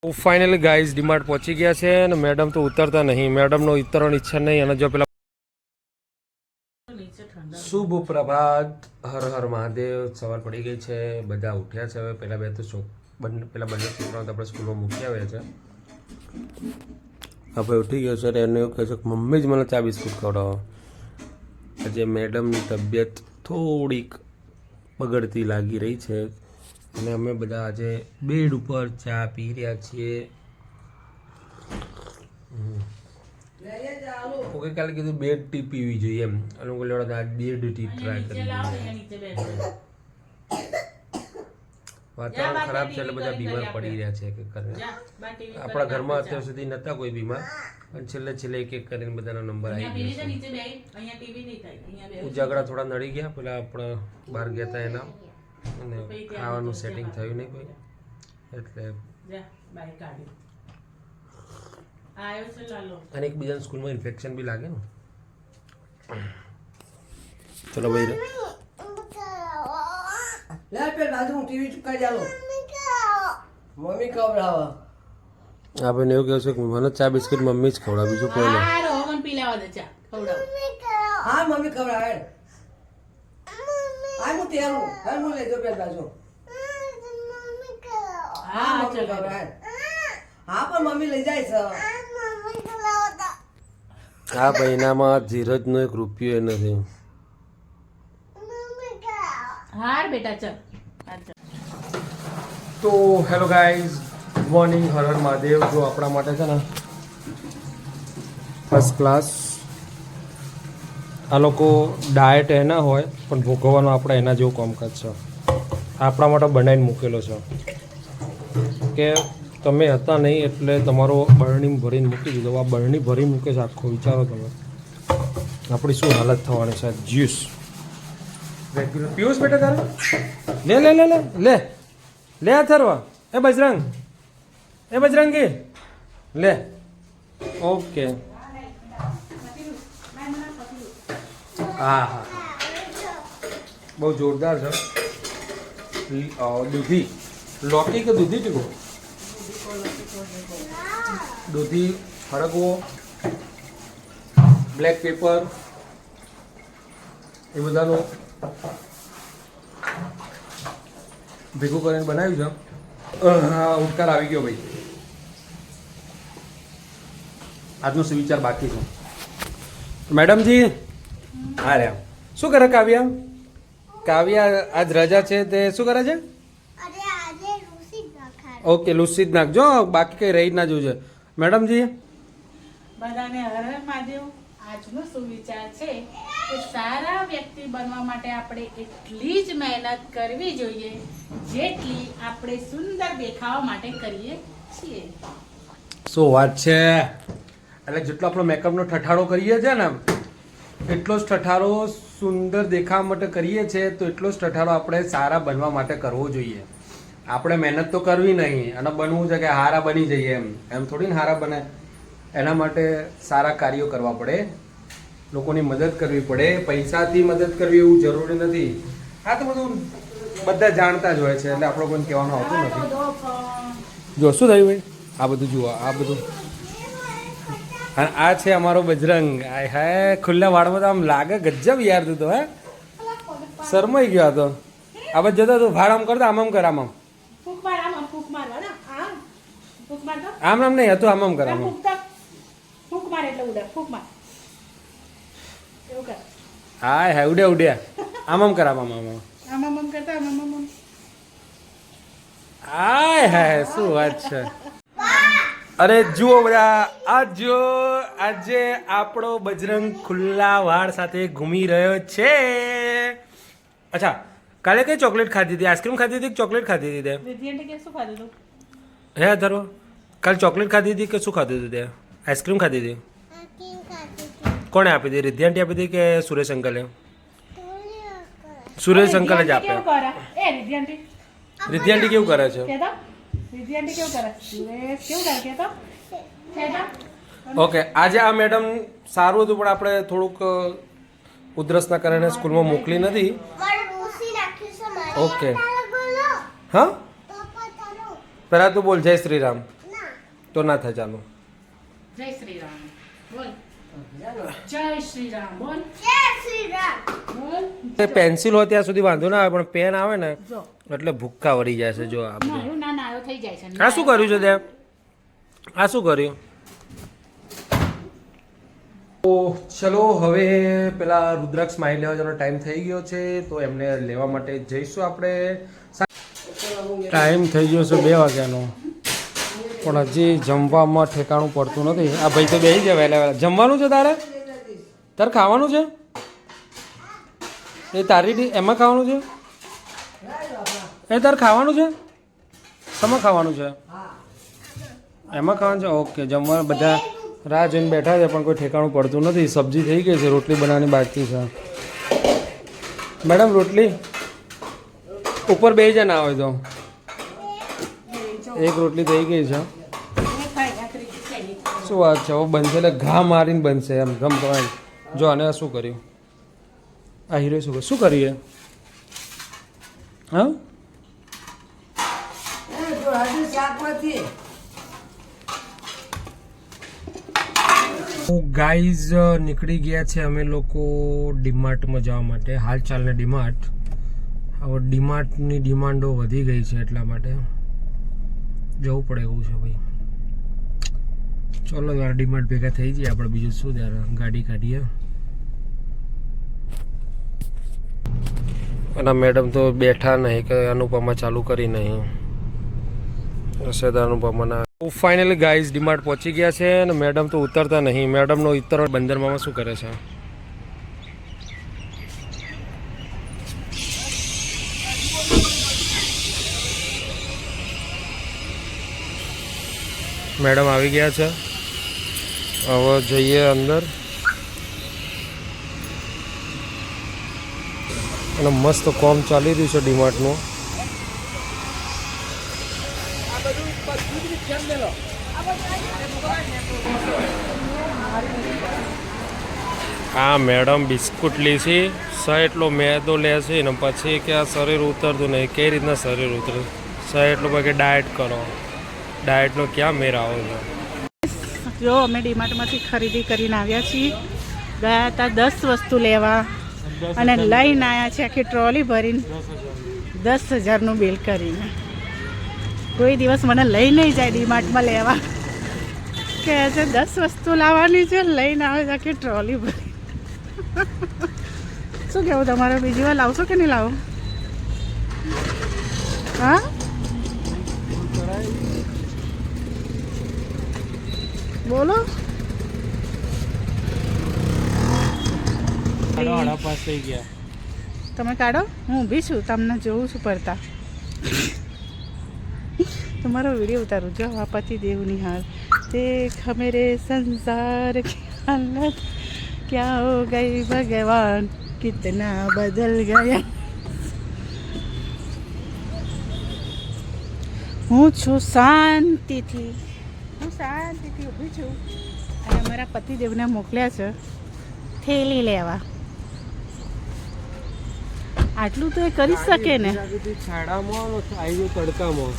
Finally guys DMart પહોંચી ગયા છે અને મેડમ તો ઉતરતા નહીં. મેડમનો ઉતરવાની ઈચ્છા નહીં. અને જો પેલા શુભ પ્રભાત, હર હર મહાદેવ. સવાર પડી ગઈ છે, બધા ઉઠ્યા છે. હવે પેલા બંને છોકરાઓ તો આપણે સ્કૂલમાં મૂકી આવ્યા છે. હવે ઉઠી ગયો છે અને એને એવું કહે છે કે મમ્મી જ મને ચા બિસ્કુટ ખવડાવો. આજે મેડમની તબિયત થોડીક બગડતી લાગી રહી છે અને અમે બધા આજે બેડ ઉપર ચા પી રહ્યા છીએ. ઓકે, કાલે કીધું બેડ ટી પીવી જોઈએ એમ. અને હું લેવડા આજ બેડ ટી ટ્રાય કરી. વાતાવરણ ખરાબ છે એટલે બધા બીમાર પડી રહ્યા છે. એક કરીને આપણા ઘરમાં અત્યાર સુધી નહોતા કોઈ બીમાર, પણ છેલ્લે એક કરીને બધાનો નંબર આવી ગયો છે. ઉજાગરા થોડા નડી ગયા, પેલા આપણા બહાર ગયા હતા એના, અને ખાવાનું સેટિંગ થયું નહીં કોઈ, એટલે અને એકબીજાના સ્કૂલમાં ઇન્ફેક્શન બી લાગે ને. ચલો ભાઈ, આપણે એવું કહે છે કે મને ચા બિસ્કિટ મમ્મી જ ખવડાવે, બીજું કોઈ નહીં. આ મહિનામાં ધીરજનો એક રૂપિયો નથી. તો hello guys, good morning, Har Har Mahadev. જો આપણા માટે છે ને ફર્સ્ટ ક્લાસ. આ લોકો ડાયટ એના હોય પણ ભોગવવાનો આપણે એના જેવું કામકાજ છે. આપણા માટે બનાવીને મૂકેલો છે કે તમે હતા નહીં એટલે તમારો બરણી ભરીને મૂકી દીધો. આ બરણી ભરી મૂકે છે આખો. વિચારો તમે આપણી શું હાલત થવાની છે. જ્યુસ રેગ્યુલર પીવું બેટા તારે? લે લે લે લે લે લે અથર્વા. એ બજરંગી લે. ઓકે, હા હા, બહુ જોરદાર છે. દૂધી લોકી કે દૂધી ટીકો? દૂધી, હળગવો, બ્લેક પેપર, એ બધાનું ભેગું કરીને બનાવ્યું છે. હા, ઉડકાર આવી ગયો ભાઈ. આજનો સુવિચાર બાકી છે. મેડમજી હા રે, શું કરે કાવ્યા? કાવ્યા આજ રજા છે તે શું કરે છે? ઓકે, લૂસી જ નાખજો, બાકી કઈ રહી જ ના જોજો. મેડમજી બધાને હર હર મહાદેવ. આજનો સુવિચાર છે કે સારા વ્યક્તિ બનવા માટે આપણે એટલી જ મહેનત કરવી જોઈએ જેટલી આપણે સુંદર દેખાવા માટે કરીએ છીએ. શું વાત છે! એટલે જેટલો આપણો મેકઅપનો ઠઠારો કરીએ છે ને, એટલો જ ઠઠારો સુંદર દેખાવા માટે કરીએ છીએ, તો એટલો જ ઠઠારો આપણે સારા બનવા માટે કરવો જોઈએ. આપણે મહેનત તો કરવી નહીં અને બનવું છે કે હારા બની જઈએ એમ થોડી ને હારા બને. એના માટે સારા કાર્યો કરવા પડે, લોકોની મદદ કરવી પડે. પૈસાથી મદદ કરવી એવું જરૂરી નથી. આ તો બધું બધા જાણતા જ હોય છે, એટલે આપણો કોઈ કહેવાનું આવતું નથી. જો શું થયું ભાઈ, આ બધું જુઓ, આ બધું. અને આ છે અમારો બજરંગ. હાય, ખુલ્લા વાળમાં તો આમ લાગે ગજબ યાર. તું તો હે શરમાઈ ગયો હતો. આ બધું જતો તું ભાડ આમ કરતો, આમ કર, આમ આમ નહીં હતું, આમ કર, આમ. હાય હાય, ઉડ્યા આમ કર, આમ હાય હાય, શું વાત છે. અરે જુઓ બધા, આજે આપણો બજરંગ ખુલ્લા વાળ સાથે ઘૂમી રહ્યો છે. અચ્છા, કાલે કઈ ચોકલેટ ખાધી હતી? આઈસ્ક્રીમ ખાધી હતી કે ચોકલેટ ખાધી હતી? હે ધરો, કાલે ચોકલેટ ખાધી હતી કે શું ખાધું હતું? તે આઈસ્ક્રીમ ખાધી હતી? કોણે આપી હતી? રિદ્ધિ આપી હતી કે સુરેશ અંકલે? સુરેશ અંકલે જ આપ્યા. રિદ્ધિ આંટી કેવું કરે છે? ઓકે, આજે આ મેડમ સારું હતું પણ આપણે થોડુંક ઉધરસના કારણે સ્કૂલમાં મોકલી નથી. ઓકે, હા પહેલા તું બોલ જય શ્રી રામ. તો ના થાય ચાલુ. જય શ્રી રામ બોલ. જય શ્રી રામ બોલ. બોલ. પેન્સિલ હોય ત્યાં સુધી વાંધો ના આવે, પણ પેન આવે ને જો એટલે ભૂક્કા વળી જાય છે. જો આ બધું નાયો ના નાયો થઈ જાય છે. આ શું કર્યું છે તે? આ શું કર્યું? તો ચલો હવે પેલા રુદ્રાક્ષ માઈ લેવા જવાનો ટાઈમ થઈ ગયો છે, તો એમને લેવા માટે જઈશું આપણે. ટાઈમ થઈ ગયો છે 2 વાગ્યાનો, પણ હજી જમવામાં ઠેકાણું પડતું નથી. આ ભાઈ તો બેસી જાય વહેલા વહેલા. જમવાનું છે તારે? તારે ખાવાનું છે? એ તારી એમાં ખાવાનું છે? એ તારે ખાવાનું છે? શેમાં ખાવાનું છે? એમાં ખાવાનું છે. ઓકે, જમવા બધા રાહ જોઈને બેઠા છે, પણ કોઈ ઠેકાણું પડતું નથી. સબ્જી થઈ ગઈ છે, રોટલી બનાવવાની બાકી છે. મેડમ રોટલી ઉપર 2 જણા હોય તો એક રોટલી થઈ ગઈ છે. શું વાત છે? હવે બનશે એટલે ઘા મારીને બનશે એમ ગમ તમારે. જો આને શું કર્યું? આ હીરો શું કરીએ? હા ગાઈઝ નીકળી ગયા છે અમે લોકો ડીમાર્ટમાં જવા માટે. હાલ ચાલને ડીમાર્ટ. હવે ડીમાર્ટની ડિમાન્ડો વધી ગઈ છે, એટલા માટે જવું પડે એવું છે ભાઈ. ચલો યાર ડીમાર્ટ ભેગા થઈ જઈએ આપણે. બીજું શું ત્યારે ગાડી કાઢીએ. અને મેડમ તો બેઠા નહીં કે અનુપમા ચાલુ કરી નહીં. અનુપમાના ફાઇનલી ગાઈઝ ડીમાર્ટ પહોંચી ગયા છે, અને મેડમ તો ઉતરતા નહીં. મેડમનો ઉતરવા બંદરમાં શું કરે છે? મેડમ આવી ગયા છે. હવે જઈએ અંદર અને મસ્ત કોમ ચાલી રહ્યું છે ડીમાર્ટનું. આ મેડમ બિસ્કુટ લેશે, એટલો મેદો લેશે ને પછી કે આ શરીર ઉતરતું નહીં. કઈ રીતના શરીર ઉતરે? એટલો કે ડાયટ કરો. ડાયટનો ક્યાં મેર આવો છે? જો અમે ડીમાર્ટમાંથી ખરીદી કરીને આવ્યા છીએ. ગયા હતા 10 વસ્તુ લેવા અને લઈને આવ્યા છે આખી ટ્રોલી ભરીને 10,000નું બિલ કરીને. કોઈ દિવસ મને લઈ નહીં જાય ડીમાર્ટમાં લેવા, કહે છે 10 વસ્તુ લાવવાની છે, લઈને આવે છે આખી ટ્રોલી ભરી. શું કહેવું તમારે? બીજી વાર લાવશો કે નહીં લાવો? હા બોલો. તમે કાઢો, હું ઊભી છું, તમને જોઉં છું પડતા. તમારો વિડીયો ઉતારું. જો આ પતિ દેવની હાલ દેખ મેરે સંસાર કી હાલત ક્યા હો ગઈ ભગવાન કિતના બદલ ગયા. હું છું શાંતિથી ઊભી છું, અને અમારા પતિદેવને મોકલ્યા છે થેલી લેવા. આટલું તો એ કરી શકે ને. છાડામાં આવી ગયું તડકામાં.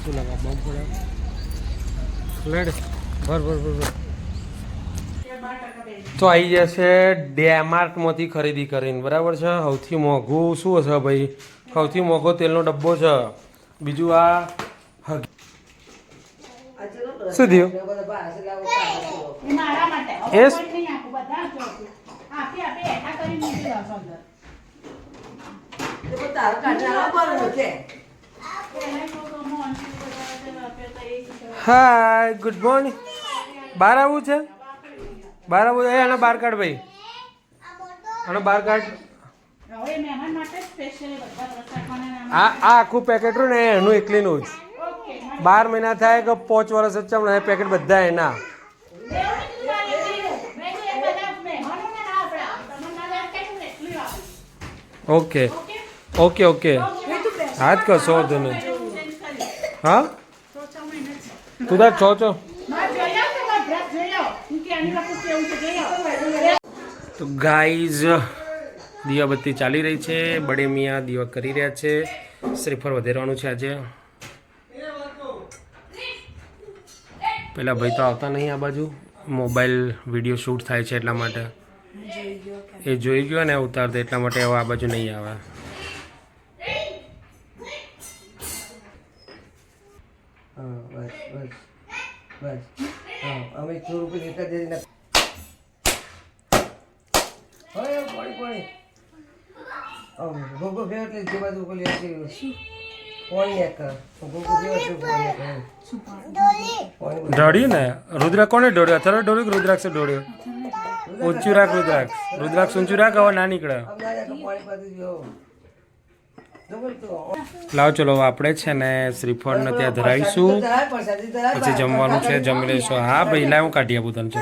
શું લાગે? બમ પડે. તો આવી જશે ડીમાર્ટમાંથી ખરીદી કરીને. બરાબર છે. સૌથી મોંઘું શું હશે ભાઈ? સૌથી મોંઘો તેલનો ડબ્બો છે. બીજું આ શું થયું? હાય, ગુડ મોર્નિંગ. બહાર આવવું છે? બહાર આવવું? એને બહાર કાઢ ભાઈ, અને બહાર કાઢ. આ આખું પેકેટ ને એનું એકલીનું જ 12 મહિના થાય કે 5 વર્ષ જ ચમ પેકેટ બધા એના. Okay okay okay. હા જ કશો વાંધો નહીં. હા તું તાર છો. તો ગાઈઝ દીવાબત્તી ચાલી રહી છે. બડે મિયા દીવા કરી રહ્યા છે. શ્રીફળ વધેરવાનું છે આજે. પેલા ભાઈ તો આવતા નહીં આ બાજુ, મોબાઈલ વિડીયો શૂટ થાય છે એટલા માટે. એ જોઈ ગયો ને ઉતારતો એટલા માટે હવે આ બાજુ નહીં આવે. અમે થોડું લેતા જઈને ગોગો ફેર એટલે જે બાજુ પેલી પાણી એક ગોગો ફેર એટલે ઢળ્યું ને રુદ્રાક્ષ કોને ઢોળ્યો? અથર્વ ઢોળ્યું કે રુદ્રાક્ષે ઢોળ્યો? ઊંચું રાખ રુદ્રાક્ષ, રુદ્રાક્ષ ઊંચું રાખ, હવે ના નીકળે. લાવ ચલો આપણે છે ને શ્રીફળને ત્યાં ધરાવીશું, પછી જમવાનું છે, જમી લઈશું. હા ભાઈ લાવ હું કાઢી આપું તને.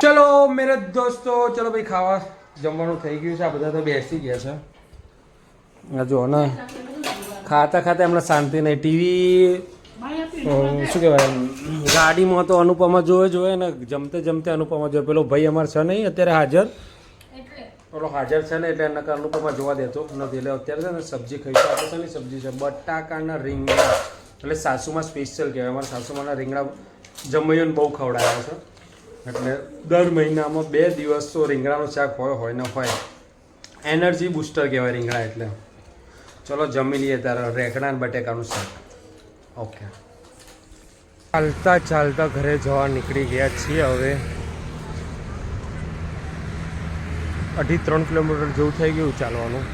ચલો મેરે દોસ્તો, ચલો ભાઈ ખાવા જમવાનું થઈ ગયું છે. આ બધા તો બેસી ગયા છે. આ જો ને ખાતા ખાતા એમને શાંતિ નહીં. ટીવી શું કહેવાય, ગાડીમાં તો અનુપમા જોવે ને, જમતે જમતે અનુપમા જોવે. પેલો ભાઈ અમારે છે નહીં અત્યારે હાજર, પેલો હાજર છે ને એટલે એના અનુપમા જોવા દેતો નથી. એટલે અત્યારે છે ને સબ્જી ખાઈશું. આપણે છે ને સબ્જી છે બટાકાના રીંગણા, એટલે સાસુમાં સ્પેશિયલ કહેવાય. અમારા સાસુમાના રીંગણા જમૈયોને બહુ ખવડાવ્યા છે, એટલે દર મહિનામાં 2 દિવસ તો રીંગણાનું શાક હોય ને હોય. એનર્જી બૂસ્ટર કહેવાય રીંગણા એટલે. ચલો જમી લઈએ ત્યારે રેંગણા અને બટેકાનું શાક. ઓકે, ચાલતા ચાલતા ઘરે જવા નીકળી ગયા છીએ. હવે 2.5-3 કિલોમીટર જેવું થઈ ગયું ચાલવાનું.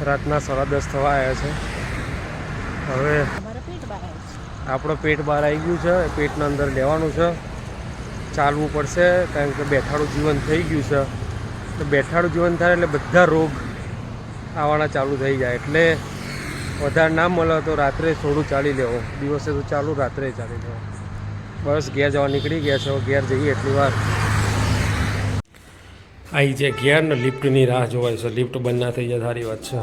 રાતના 10:30 થવા આવ્યા છે. હવે આપણો પેટ બહાર આવી ગયું છે, પેટના અંદર લેવાનું છે. ચાલવું પડશે કારણ કે બેઠાડું જીવન થઈ ગયું છે. તો બેઠાડું જીવન થાય એટલે બધા રોગ આવવાના ચાલુ થઈ જાય. એટલે વધારે ના મળે તો રાત્રે થોડું ચાલી લેવો, દિવસે તો ચાલુ, રાત્રે ચાલી લેવો. બસ ઘેર જવા નીકળી ગયા છે. ઘેર જઈએ એટલી વાર આવી જાય. ઘેર ને લિફ્ટની રાહ જોવાય છે. લિફ્ટ બંધ ના થઈ જાય સારી વાત છે.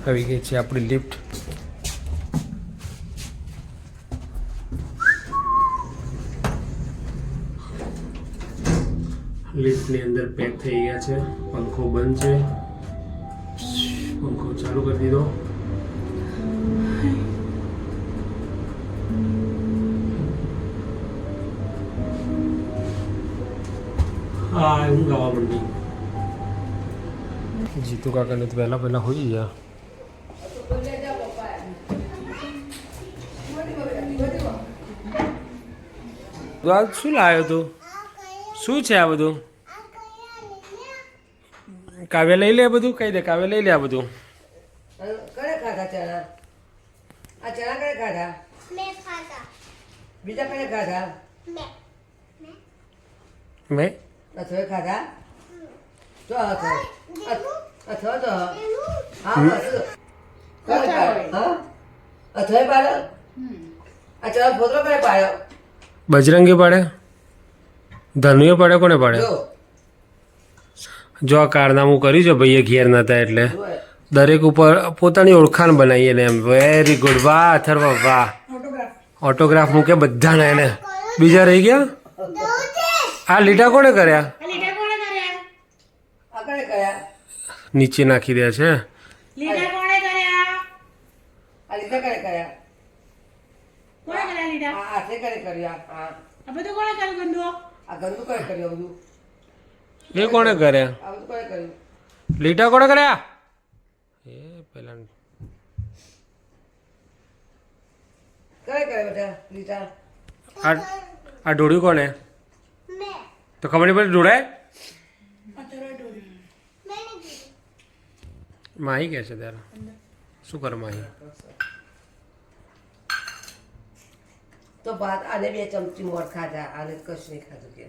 આવી ગઈ છે આપણી લિફ્ટ. લિફ્ટની અંદર પેક થઈ ગયા છે. પંખો બંધ છે, પંખો ચાલુ કરી દીધો. હા હું ગાવા માંડી. જીતુ કાકાને તો પહેલા હોઈ ગયા. શું લાવ્યો તું? શું છે આ બધું? કાવ્ય લઈ લે બધું. કહી દે કાવ્ય લઈ લે આ બધું. કરે ખાધા ચણા? આ ચણા કરે ખાધા? બીજા કરે ખાધા? મેં અથવે ખાધા? તો અથવે અથવે તો હા અથવે પાડ્યો. આ ચણા ફોતરો કરે પાડ્યો? બજરંગી પાડે, ધનુએ પાડે, કોને પાડે? જો આ કારનામું કર્યું છે ભાઈએ ઘેર નતા એટલે દરેક ઉપર પોતાની ઓળખાણ બનાવીએ ને એમ. વેરી ગુડ, વાહ અથર્વ વાહ. ઓટોગ્રાફ મૂકે બધાને એને. બીજા રહી ગયા. આ લીટા કોણે કર્યા? નીચે નાખી દે છે. એ કોણે કર્યા? લીટા કોણે કર્યા? એ પેલા આ ઢોળ્યું કોને? તો ખબર નહીં પડે ઢોળાય. માહી કે છે ત્યારે શું કરે માહી? તો ભાત આને 2 ચમચી મોર ખાધા, આને કશું નહીં ખાધું કે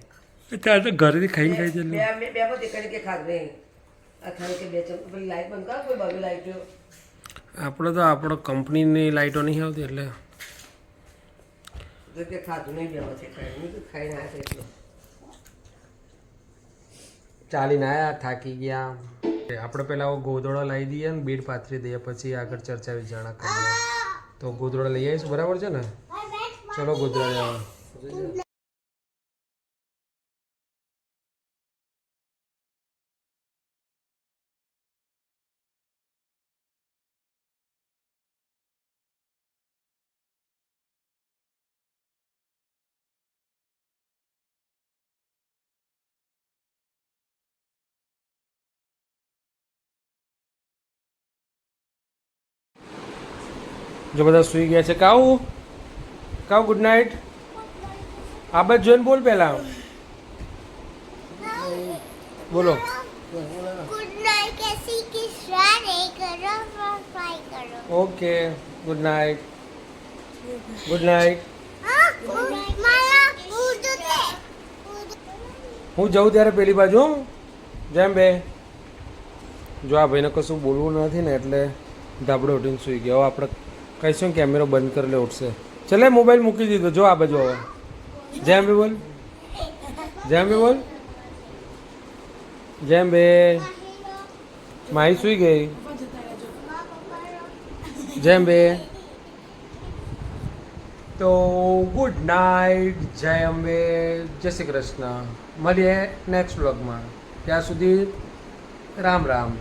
ત્યાં તો ઘરેથી ખાઈને ખાઈ જાય. બે બધી કરી કે ખાધું નહીં. અથાણે કે 2 ચમચી પેલી લાઈટ બંધ કર, કોઈ બબી લાઈટ આપણે તો આપણો કંપનીની લાઈટો નહીં આવતી એટલે કે ખાધું નહીં. બે બધી ખાઈને આવ્યા છે. ચાલીને આવ્યા, થાકી ગયા. આપણે પહેલા ગોદડો લાવી દઈએ ને બેડ પાથરી દઈએ પછી આગળ ચર્ચા વિચારણા કરીએ. તો ગોદડો લઈ આવીશ, બરાબર છે ને? ચલો ગોદડા લેવા. જો બધા સૂઈ ગયા છે. કાઉ કાઉ ગુડ નાઇટ. આ બાજુ જોઈને બોલ પહેલા. બોલો. गुड नाइट कैसी की सारे करो फ्राई करो okay good night. Good night. माला उड़ दे હું જાઉં ત્યારે પેલી બાજુ હો. જેમ બે જો આ ભાઈને કશું બોલવું નથી ને એટલે ધાબડો ઉઠીને સૂઈ ગયો. હવે આપણે કહીશું ને કેમેરો બંધ કરી લે ઉઠશે. ચલે મોબાઈલ મૂકી દીધો. જો આ બાજુ હવે જેમ બે બોલ. જેમ બે બોલ. જેમ બે માહી સૂઈ ગઈ. જેમ બે તો ગુડ નાઇટ. જય અંબે. જય શ્રી કૃષ્ણ. મળીએ નેક્સ્ટ વ્લોગમાં. ત્યાં સુધી રામ રામ.